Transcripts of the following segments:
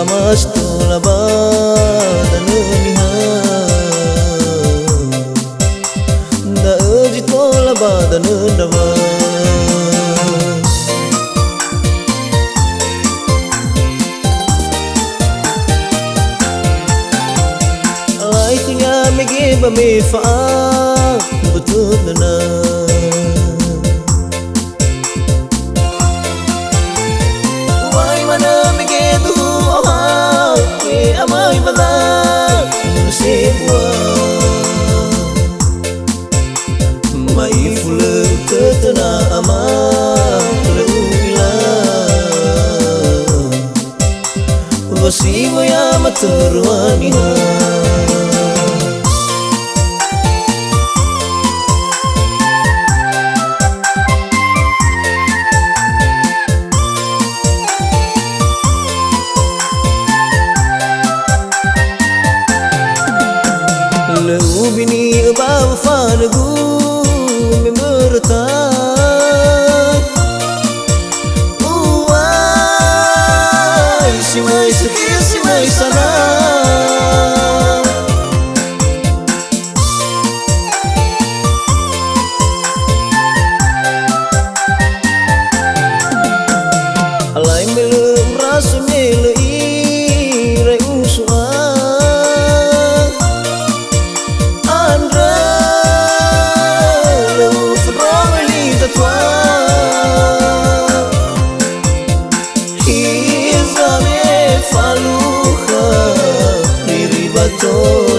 amas tola badanuniha da uji tola badanundava ai kunya mege ba me fa betul na amai bada sewa mai fule ketena amai leula wasimu ya maturwaniha bini bau fargu memerta uai si mai sakit si mai sana alai melu rasu melu ire usua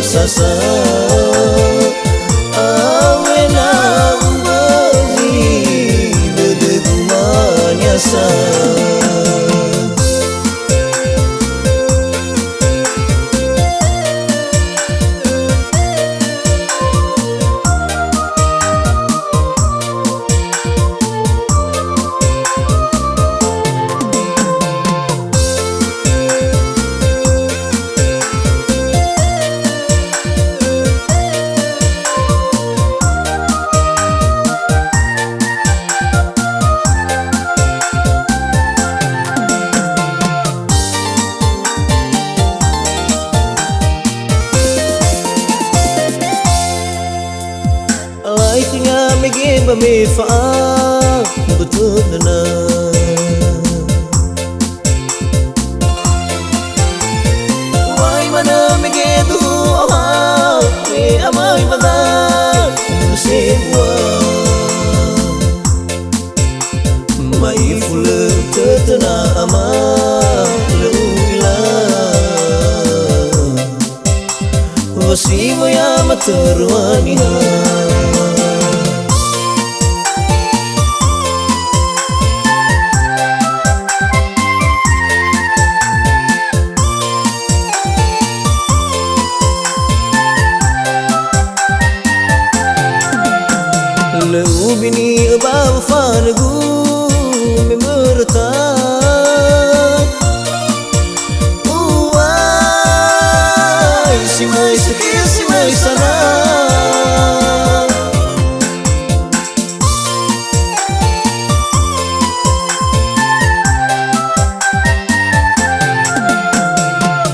sasa awena ubazi bede gumanya sa itunya mege ba me fa betul na wai mana mege tu ha we amai bada sewa mai fule ketena amai leula wasimu ya maturwaniha bini bau fargu memerta uai si mai sakit si mai sana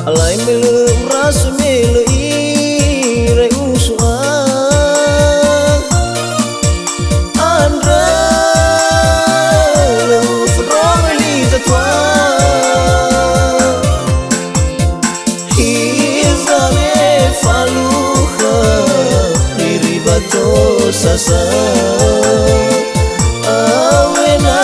alai melu rasu melu ire usua sasa awena